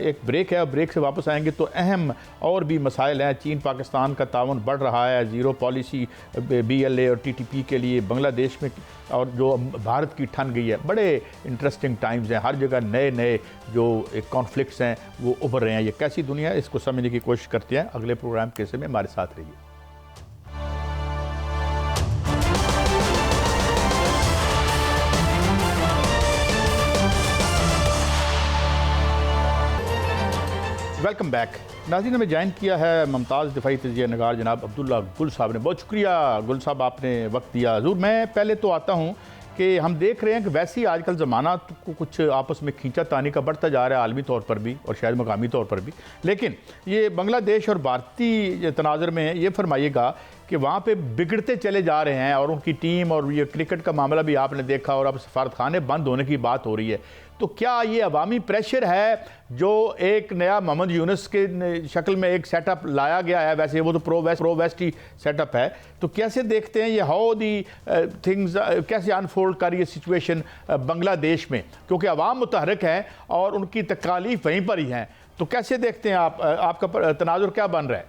S1: एक ब्रेक है, ब्रेक से वापस आएंगे तो अहम और भी मसाइल हैं। चीन पाकिस्तान का ताउन बढ़ रहा है, ज़ीरो पॉलिसी BLA और TTP के लिए बांग्लादेश में, और जो भारत की ठन गई है। बड़े इंटरेस्टिंग टाइम्स हैं, हर जगह नए नए जो कॉन्फ्लिक्ट्स हैं वो उभर रहे हैं। ये कैसी दुनिया है, इसको समझने की कोशिश करते हैं। अगले प्रोग्राम के समय हमारे साथ रहिए। Welcome back. नाज़रीन, हमें ज्वाइन किया है मुमताज़ दिफाई तजिया नगार जनाब अब्दुल्ला गुल साहब ने। बहुत शुक्रिया गुल साहब, आपने वक्त दिया। हजूर, मैं पहले तो आता हूँ कि हम देख रहे हैं कि वैसे ही आजकल ज़माना को कुछ आपस में खींचा तानी का बढ़ता जा रहा है, आलमी तौर पर भी और शायद मकामी तौर पर भी। लेकिन ये बांग्लादेश और भारतीय तनाज़ुर में ये फरमाइएगा कि वहाँ पे बिगड़ते चले जा रहे हैं और उनकी टीम, और ये क्रिकेट का मामला भी आपने देखा, और अब सफारतखाने बंद होने की बात हो रही है। तो क्या ये अवामी प्रेशर है जो एक नया मोहम्मद यूनुस के शक्ल में एक सेटअप लाया गया है? वैसे वो तो प्रो वेस्ट ही सेटअप है। तो कैसे देखते हैं ये, हाउ दी थिंग्स, कैसे अनफोल्ड कर ये सिचुएशन बांग्लादेश में, क्योंकि अवाम मुतहरक है और उनकी तकालीफ वहीं पर ही हैं। तो कैसे देखते हैं आप, आपका तनाजुर क्या बन रहा है?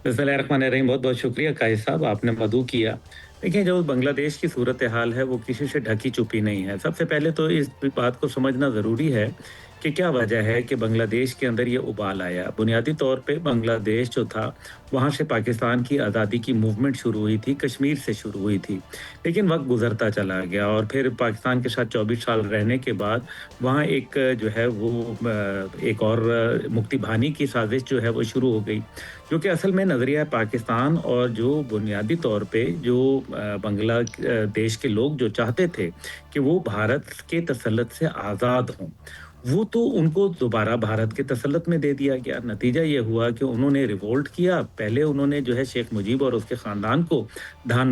S5: बिस्मिल्लाहिर्रहमानिर्रहीम। बहुत बहुत शुक्रिया कायद साहब, आपने मदऊ किया। देखिए, जो बांग्लादेश की सूरत हाल है वो किसी से ढकी छुपी नहीं है। सबसे पहले तो इस बात को समझना ज़रूरी है कि क्या वजह है कि बांग्लादेश के अंदर ये उबाल आया। बुनियादी तौर पे बांग्लादेश जो था, वहाँ से पाकिस्तान की आज़ादी की मूवमेंट शुरू हुई थी, कश्मीर से शुरू हुई थी। लेकिन वक्त गुजरता चला गया और फिर पाकिस्तान के साथ 24 साल रहने के बाद वहाँ एक जो है वो एक और मुक्ति भानी की साजिश जो है वो शुरू हो गई, जो कि असल में नज़रिया पाकिस्तान और जो बुनियादी तौर पे जो बांग्लादेश के लोग जो चाहते थे कि वो भारत के तसल्लुत से आज़ाद हों, वो तो उनको दोबारा भारत के तसल्लुत में दे दिया गया। नतीजा ये हुआ कि उन्होंने रिवोल्ट किया। पहले उन्होंने जो है शेख मुजीब और उसके ख़ानदान को धान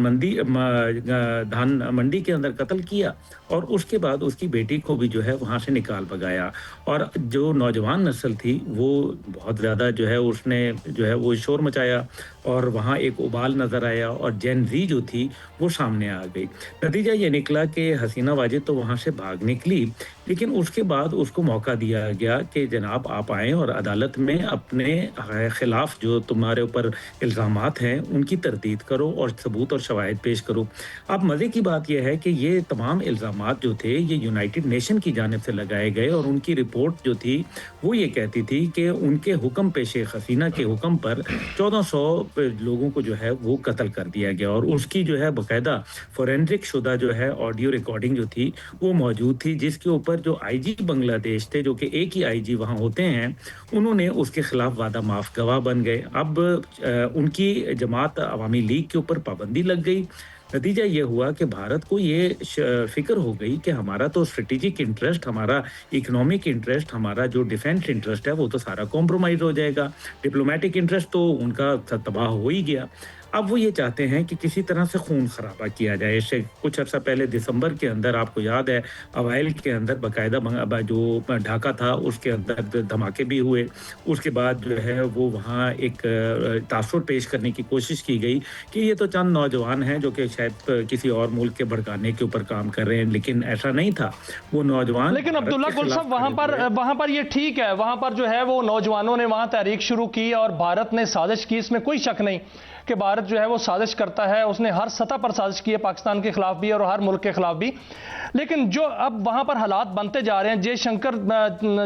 S5: मंडी के अंदर कत्ल किया और उसके बाद उसकी बेटी को भी जो है वहाँ से निकाल भगाया। और जो नौजवान नस्ल थी वो बहुत ज़्यादा जो है उसने जो है वो शोर मचाया और वहाँ एक उबाल नज़र आया और जेन ज़ी जो थी वो सामने आ गई। नतीजा ये निकला कि हसीना वाजिद तो वहाँ से भाग निकली, लेकिन उसके बाद उसको मौका दिया गया कि जनाब आप आएँ और अदालत में अपने खिलाफ जो तुम्हारे ऊपर इल्ज़ामात हैं उनकी तरदीद करो और सबूत और शवाहिद पेश करो। अब मज़े की बात यह है कि ये तमाम इल्ज़ामात जो थे ये यूनाइटेड नेशन की जानिब से लगाए गए और उनकी रिपोर्ट जो थी वो ये कहती थी कि उनके हुक्म पे, शेख हसीना के हुक्म पर 1400 लोगों को जो है वो कत्ल कर दिया गया और उसकी जो है बाकायदा फोरेंसिक शुदा जो है ऑडियो रिकॉर्डिंग जो थी वो मौजूद थी, जिसके ऊपर जो आईजी बांग्लादेश थे, जो कि एक ही आईजी वहाँ होते हैं, उन्होंने उसके खिलाफ वादा माफ गवाह बन गए। अब उनकी जमात अवामी लीग के ऊपर पाबंदी लग गई। नतीजा ये हुआ कि भारत को ये फिक्र हो गई कि हमारा तो स्ट्रेटेजिक इंटरेस्ट, हमारा इकोनॉमिक इंटरेस्ट, हमारा जो डिफेंस इंटरेस्ट है वो तो सारा कॉम्प्रोमाइज़ हो जाएगा। डिप्लोमेटिक इंटरेस्ट तो उनका तबाह हो ही गया। अब वो ये चाहते हैं कि किसी तरह से खून खराबा किया जाए। इससे कुछ अर्सा पहले दिसंबर के अंदर, आपको याद है, अवाइल के अंदर बाकायदा जो ढाका था उसके अंदर धमाके भी हुए। उसके बाद जो है वो वहाँ एक तासुर पेश करने की कोशिश की गई कि ये तो चंद नौजवान हैं जो कि शायद किसी और मुल्क के भड़काने के ऊपर काम कर रहे हैं, लेकिन ऐसा नहीं था। वो नौजवान,
S4: लेकिन अब्दुल्ला गुल साहब, वहाँ पर ये ठीक है, वहाँ पर जो है वो नौजवानों ने वहाँ तहरीक शुरू की और भारत ने साजिश की, इसमें कोई शक नहीं कि भारत जो है वो साजिश करता है। उसने हर सतह पर साजिश की है, पाकिस्तान के खिलाफ भी और हर मुल्क के खिलाफ भी। लेकिन जो अब वहाँ पर हालात बनते जा रहे हैं, जयशंकर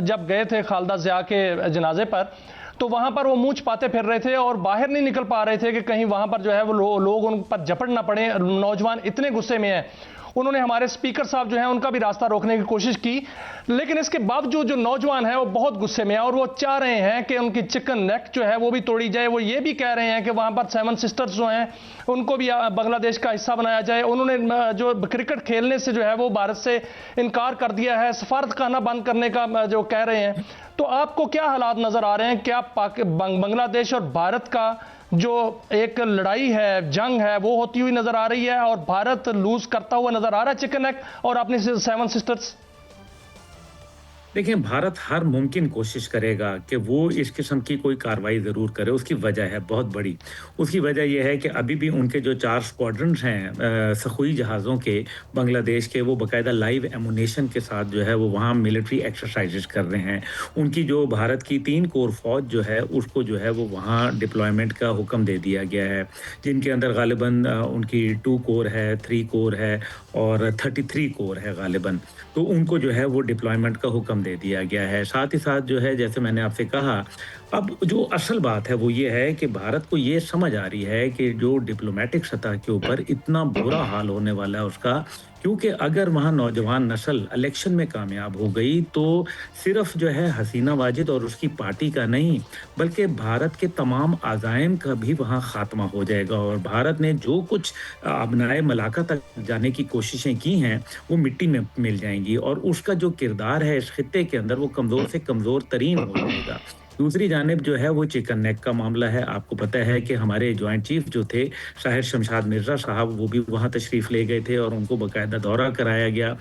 S4: जब गए थे खालदा जिया के जनाजे पर, तो वहाँ पर वो मुँह छिपाते फिर रहे थे और बाहर नहीं निकल पा रहे थे कि कहीं वहाँ पर जो है वो लोग उन पर झपट ना पड़े। नौजवान इतने गुस्से में हैं, उन्होंने हमारे स्पीकर साहब जो हैं उनका भी रास्ता रोकने की कोशिश की, लेकिन इसके बावजूद जो नौजवान हैं वो बहुत गुस्से में हैं और वो चाह रहे हैं कि उनकी चिकन नेक जो है वो भी तोड़ी जाए। वो ये भी कह रहे हैं कि वहाँ पर 7 सिस्टर्स जो हैं उनको भी बांग्लादेश का हिस्सा बनाया जाए। उन्होंने जो क्रिकेट खेलने से जो है वो भारत से इनकार कर दिया है, सफारतखाना बंद करने का जो कह रहे हैं। तो आपको क्या हालात नजर आ रहे हैं? क्या बांग्लादेश और भारत का जो एक लड़ाई है, जंग है, वो होती हुई नजर आ रही है और भारत लूज करता हुआ नजर आ रहा है चिकन नेक और अपनी 7 सिस्टर्स?
S5: देखिए, भारत हर मुमकिन कोशिश करेगा कि वो इस किस्म की कोई कार्रवाई ज़रूर करे। उसकी वजह है बहुत बड़ी। उसकी वजह यह है कि अभी भी उनके जो 4 स्क्वाड्रन्स हैं सखुई जहाज़ों के, बांग्लादेश के, वो बाकायदा लाइव एमुनेशन के साथ जो है वो वहाँ मिलिट्री एक्सरसाइजेस कर रहे हैं। उनकी जो भारत की 3 कोर फौज जो है उसको जो है वो वहाँ डिप्लॉयमेंट का हुक्म दे दिया गया है, जिनके अंदर गालिबन उनकी 2 कोर है, 3 कोर है और 33 कोर है गालिबन। तो उनको जो है वो डिप्लॉयमेंट का हुक्म दे दिया गया है। साथ ही साथ जो है, जैसे मैंने आपसे कहा, अब जो असल बात है वो ये है कि भारत को ये समझ आ रही है कि जो डिप्लोमेटिक सतह के ऊपर इतना बुरा हाल होने वाला है उसका, क्योंकि अगर वहाँ नौजवान नस्ल इलेक्शन में कामयाब हो गई तो सिर्फ जो है हसीना वाजिद और उसकी पार्टी का नहीं, बल्कि भारत के तमाम अज़ाइम का भी वहाँ खात्मा हो जाएगा। और भारत ने जो कुछ अबनाए मलाका तक जाने की कोशिशें की हैं वो मिट्टी में मिल जाएंगी, और उसका जो किरदार है इस खित्ते के अंदर वो कमज़ोर से कमज़ोर तरीन हो जाएगा। दूसरी जानिब जो है वो चिकन नेक का मामला है। आपको पता है कि हमारे जॉइंट चीफ जो थे शाहिद शमशाद मिर्ज़ा साहब, वो भी वहाँ तशरीफ़ ले गए थे और उनको बाकायदा दौरा कराया गया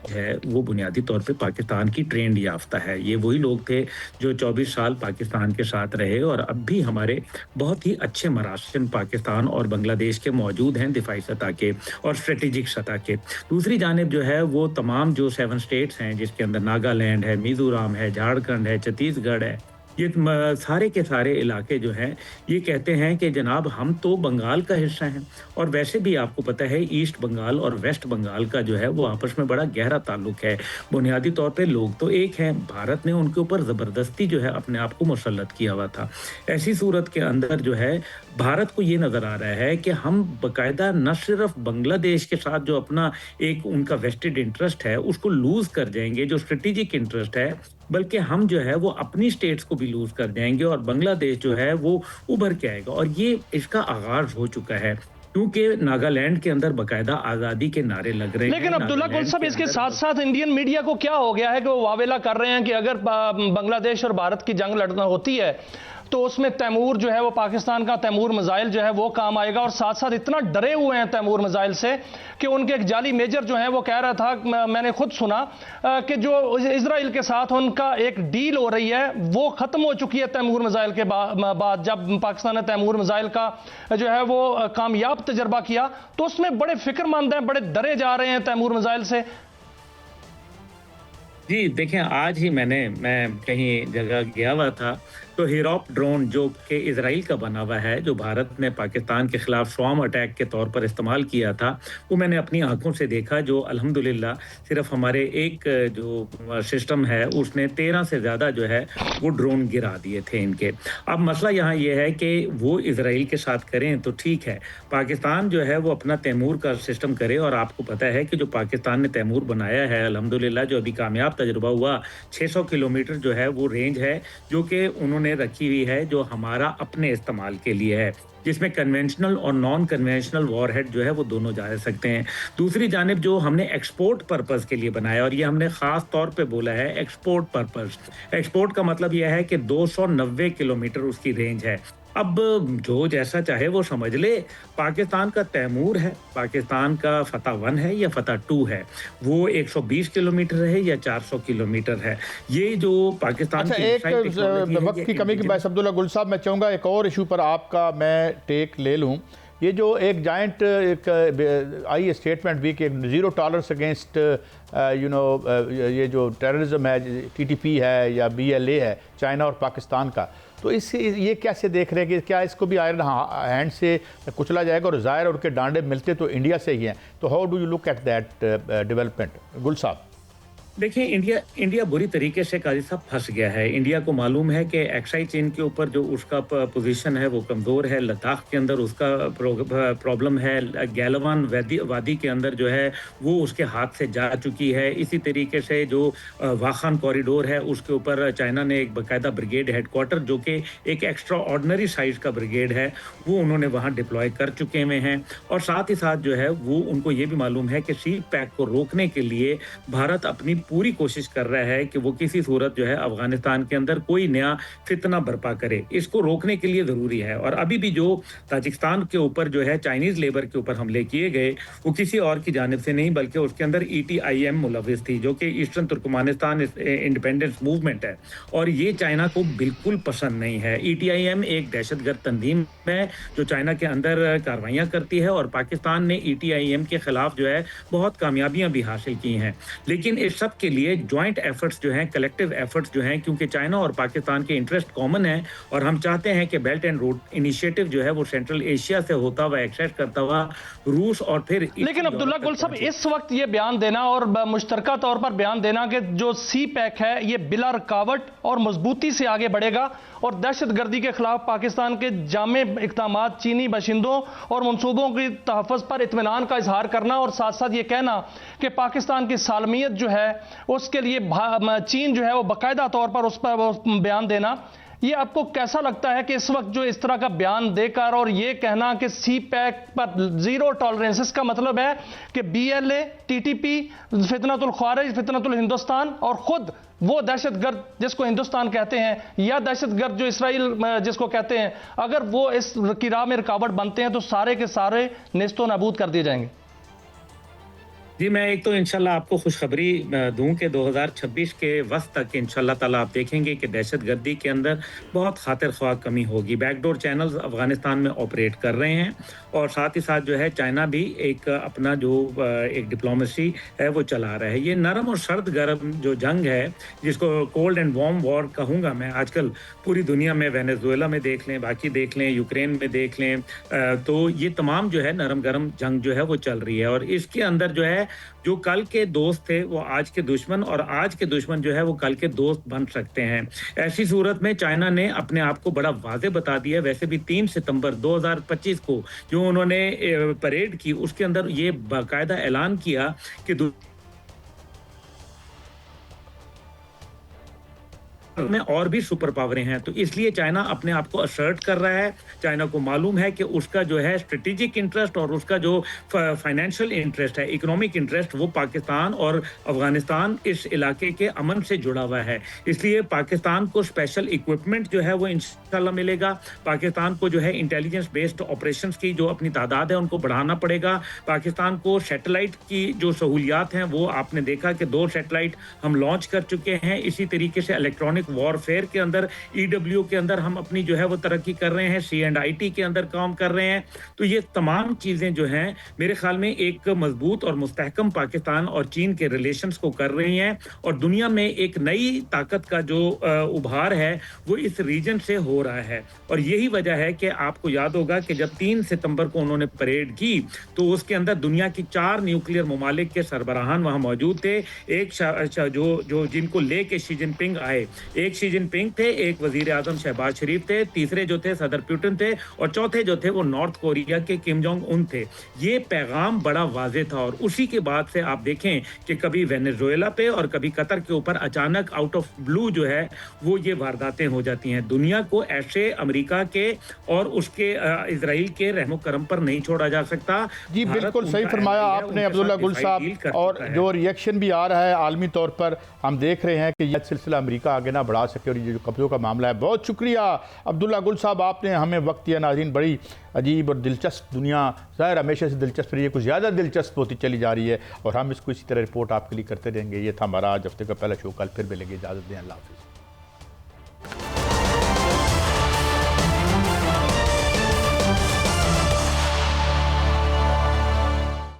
S5: है। वो बुनियादी तौर पे पाकिस्तान की ट्रेंड याफ्ता है। ये वही लोग थे जो 24 साल पाकिस्तान के साथ रहे, और अब भी हमारे बहुत ही अच्छे मरासिम पाकिस्तान और बांग्लादेश के मौजूद हैं दिफाई सतह के और स्ट्रेटेजिक सतह के। दूसरी जानिब जो है वो तमाम जो 7 स्टेट्स हैं, जिसके अंदर नागालैंड है, मिज़ोरम है, झारखंड है, छत्तीसगढ़ है, ये सारे के सारे इलाके जो हैं ये कहते हैं कि जनाब हम तो बंगाल का हिस्सा हैं। और वैसे भी आपको पता है ईस्ट बंगाल और वेस्ट बंगाल का जो है वो आपस में बड़ा गहरा ताल्लुक है। बुनियादी तौर पे लोग तो एक हैं, भारत ने उनके ऊपर ज़बरदस्ती जो है अपने आप को मुसल्लत किया हुआ था। ऐसी सूरत के अंदर जो है भारत को ये नज़र आ रहा है कि हम बाकायदा न सिर्फ बांग्लादेश के साथ जो अपना एक उनका वेस्टेड इंटरेस्ट है उसको लूज़ कर जाएंगे, जो स्ट्रेटेजिक इंटरेस्ट है, बल्कि हम जो है वो अपनी स्टेट्स को भी लूज कर जाएंगे और बांग्लादेश जो है वो उभर के आएगा। और ये इसका आगाज हो चुका है, क्योंकि नागालैंड के अंदर बाकायदा आज़ादी के नारे लग रहे हैं।
S4: लेकिन अब्दुल्ला कुल साहब, इसके साथ साथ इंडियन मीडिया को क्या हो गया है कि वो वावेला कर रहे हैं कि अगर बांग्लादेश और भारत की जंग लड़ना होती है तो उसमें तैमूर जो है वो पाकिस्तान का तैमूर मिसाइल जो है वो काम आएगा, और साथ साथ इतना डरे हुए हैं तैमूर मिसाइल से कि उनके एक जाली मेजर जो है वो कह रहा था, मैंने खुद सुना कि जो इजराइल के साथ उनका एक डील हो रही है वो खत्म हो चुकी है तैमूर मिसाइल के बाद। जब पाकिस्तान ने तैमूर मिसाइल का जो है वो कामयाब तजर्बा किया तो उसमें बड़े फिक्रमंद हैं, बड़े डरे जा रहे हैं तैमूर मिसाइल से।
S5: जी देखें, आज ही मैं कहीं जगह गया हुआ था तो हिरॉप ड्रोन जो कि इजराइल का बना हुआ है, जो भारत ने पाकिस्तान के खिलाफ स्वॉर्म अटैक के तौर पर इस्तेमाल किया था, वो मैंने अपनी आंखों से देखा। जो अल्हम्दुलिल्लाह सिर्फ हमारे एक जो सिस्टम है उसने 13 से ज़्यादा जो है वो ड्रोन गिरा दिए थे इनके। अब मसला यहाँ ये है कि वो इजराइल के साथ करें तो ठीक है, पाकिस्तान जो है वो अपना तैमूर का सिस्टम करे। और आपको पता है कि जो पाकिस्तान ने तैमूर बनाया है अल्हम्दुलिल्लाह, जो अभी कामयाब तजुर्बा हुआ, 600 किलोमीटर जो है वो रेंज है जो कि उन्होंने रखी हुई है, जो हमारा अपने इस्तेमाल के लिए है, जिसमें कन्वेंशनल और नॉन कन्वेंशनल वॉरहेड जो है वो दोनों जा सकते हैं। दूसरी जानिब जो हमने एक्सपोर्ट पर्पस के लिए बनाया, और ये हमने खास तौर पे बोला है एक्सपोर्ट पर्पस। एक्सपोर्ट का मतलब यह है कि 290 किलोमीटर उसकी रेंज है। अब जो जैसा चाहे वो समझ ले, पाकिस्तान का तैमूर है, पाकिस्तान का फतह 1 है या फतह 2 है, वो 120 किलोमीटर है या 400 किलोमीटर है। ये जो पाकिस्तान
S1: की एक वक्त की कमी की बात अब्दुल्ला गुल साहब, मैं चाहूँगा एक और इशू पर आपका मैं टेक ले लूँ। ये जो एक जाइंट एक आई स्टेटमेंट भी कि ज़ीरो टॉलरेंस अगेंस्ट ये जो टेररिज्म है, TTP है या BLA है चाइना और पाकिस्तान का, तो इससे ये कैसे देख रहे हैं कि क्या इसको भी आयरन हैंड से कुचला जाएगा? और ज़ाहिर उनके डांडे मिलते तो इंडिया से ही हैं, तो how do you look at that development? गुल साहब
S5: देखिए, इंडिया बुरी तरीके से काजी साहब फंस गया है। इंडिया को मालूम है कि एक्साई चेन के ऊपर जो उसका पोजीशन है वो कमज़ोर है। लद्दाख के अंदर उसका प्रॉब्लम है। गैलवान वादी के अंदर जो है वो उसके हाथ से जा चुकी है। इसी तरीके से जो वाखान कॉरिडोर है उसके ऊपर चाइना ने एक बाकायदा ब्रिगेड हेडक्वार्टर, जो कि एक एक्स्ट्रा ऑर्डनरी साइज़ का ब्रिगेड है, वो उन्होंने वहाँ डिप्लॉय कर चुके हुए हैं। और साथ ही साथ जो है वो उनको ये भी मालूम है कि सी पैक को रोकने के लिए भारत अपनी पूरी कोशिश कर रहा है कि वो किसी सूरत जो है अफगानिस्तान के अंदर कोई नया फितना बर्पा करे। इसको रोकने के लिए ज़रूरी है। और अभी भी जो ताजिकिस्तान के ऊपर जो है चाइनीज़ लेबर के ऊपर हमले किए गए, वो किसी और की जानिब से नहीं बल्कि उसके अंदर ETIM मुलविस थी, जो कि ईस्टर्न तुर्कमानिस्तान इंडिपेंडेंस मूवमेंट है, और ये चाइना को बिल्कुल पसंद नहीं है। ETIM एक दहशतगर्द तंजीम है जो चाइना के अंदर कार्रवाइयाँ करती है, और पाकिस्तान ने ETIM के खिलाफ जो है बहुत कामयाबियाँ भी हासिल की हैं। लेकिन इस सब के लिए ज्वाइंट एफर्ट्स जो हैं, कलेक्टिव एफर्ट्स जो हैं, क्योंकि चाइना और पाकिस्तान के इंटरेस्ट कॉमन है और हम चाहते हैं कि बेल्ट एंड रोड इनिशिएटिव जो है वो सेंट्रल एशिया से होता हुआ एक्सेस करता हुआ रूस और फिर
S4: लेकिन अब्दुल्ला गुल साहब इस वक्त ये बयान देना और मुश्तरका तौर पर बयान देना कि जो सी पैक है ये बिला रुकावट और मजबूती से आगे बढ़ेगा और दहशतगर्दी के खिलाफ पाकिस्तान के जामे इक़दाम, चीनी बाशिंदों और मनसूबों की तहफ़्फ़ुज़ पर इत्मीनान का इजहार करना और साथ साथ ये कहना कि पाकिस्तान की सालमियत जो है उसके लिए चीन जो है वो बाकायदा तौर पर उस पर बयान देना, ये आपको कैसा लगता है कि इस वक्त जो इस तरह का बयान देकर और ये कहना कि सी पैक पर जीरो टॉलरेंस, इसका मतलब है कि BLA, TTP, फितनतुल ख्वारिज, फितनतुल हिंदुस्तान और खुद वो दहशतगर्द जिसको हिंदुस्तान कहते हैं या दहशतगर्द जो इसराइल जिसको कहते हैं, अगर वो इस की राह में रुकावट बनते हैं तो सारे के सारे नेस्तो नाबूद कर दिए जाएंगे।
S5: जी, मैं एक तो इंशाल्लाह आपको खुशखबरी दूं कि 2026 के वक्त तक इंशाल्लाह ताला आप देखेंगे कि दहशतगर्दी के अंदर बहुत खातिर ख्वाह कमी होगी। बैकडोर चैनल्स अफगानिस्तान में ऑपरेट कर रहे हैं और साथ ही साथ जो है चाइना भी एक अपना जो एक डिप्लोमेसी है वो चला रहा है। ये नरम और सर्द गर्म जो जंग है, जिसको कोल्ड एंड वार्म वॉर कहूँगा मैं, आजकल पूरी दुनिया में वेनेजुएला में देख लें, बाकी देख लें, यूक्रेन में देख लें, तो ये तमाम जो है नरम गरम जंग जो है वो चल रही है और इसके अंदर जो है जो कल के दोस्त थे वो आज के दुश्मन और आज के दुश्मन जो है वो कल के दोस्त बन सकते हैं। ऐसी सूरत में चाइना ने अपने आप को बड़ा वाज़े बता दिया। वैसे भी 3 सितंबर 2025 को जो उन्होंने परेड की उसके अंदर ये बाकायदा ऐलान किया कि में और भी सुपर पावरें हैं, तो इसलिए चाइना अपने आप को असर्ट कर रहा है। चाइना को मालूम है कि उसका जो है स्ट्रेटेजिक इंटरेस्ट और उसका जो फाइनेंशियल इंटरेस्ट है, इकोनॉमिक इंटरेस्ट, वो पाकिस्तान और अफगानिस्तान इस इलाके के अमन से जुड़ा हुआ है। इसलिए पाकिस्तान को स्पेशल इक्विपमेंट जो है वो इंशाल्लाह मिलेगा। पाकिस्तान को जो है इंटेलिजेंस बेस्ड ऑपरेशंस की जो अपनी तादाद है उनको बढ़ाना पड़ेगा। पाकिस्तान को सैटेलाइट की जो सहूलियात हैं वो आपने देखा कि 2 सैटेलाइट हम लॉन्च कर चुके हैं। इसी तरीके से इलेक्ट्रॉनिक वॉरफेयर के अंदर, EW के अंदर हम अपनी जो है वो तरक्की कर रहे हैं, C&IT के अंदर काम कर रहे हैं। तो ये तमाम चीज़ें जो हैं मेरे ख्याल में एक मजबूत और मुस्तहकम पाकिस्तान और चीन के रिलेशंस को कर रही हैं और दुनिया में एक नई ताकत का जो उभार है वो इस रीजन से हो रहा है। और यही वजह है कि आपको याद होगा कि जब 3 सितंबर को उन्होंने परेड की तो उसके अंदर दुनिया की 4 न्यूक्लियर ममालिक के सरबराहान वहाँ मौजूद थे। एक जो जिनको लेके शी जिनपिंग आए, एक शी जिनपिंग थे, एक वजीर आजम शहबाज शरीफ थे, तीसरे जो थे सदर पुतिन थे और चौथे जो थे वो नॉर्थ कोरिया के किम जोंग उन थे। ये पैगाम बड़ा वाजे था और उसी के बाद से आप देखें कि कभी वेनेजुएला पे और कभी कतर के ऊपर अचानक आउट ऑफ ब्लू जो है वो ये वारदातें हो जाती हैं। दुनिया को ऐसे अमेरिका के और उसके इजराइल के रहमो करम पर नहीं छोड़ा जा सकता।
S1: जी बिल्कुल सही फरमाया आपने अब्दुल्ला गुल साहब। और जो रिएक्शन भी आ रहा है आलमी तौर पर, हम देख रहे हैं कि यह सिलसिला अमेरिका आगे ना बढ़ा सके और ये जो कब्जों का मामला है। बहुत शुक्रिया अब्दुल्ला गुल साहब, आपने हमें वक्त दिया। नाज़रीन, बड़ी अजीब और दिलचस्प दुनिया, ज़ाहिर हमेशा से दिलचस्प रही है, कुछ ज़्यादा दिलचस्प होती चली जा रही है और हम इसको इसी तरह रिपोर्ट आपके लिए करते रहेंगे। ये था हमारा आज हफ्ते का पहला शो। कल फिर मिलेंगे, इजाज़त दें, अल्लाह हाफ़िज़।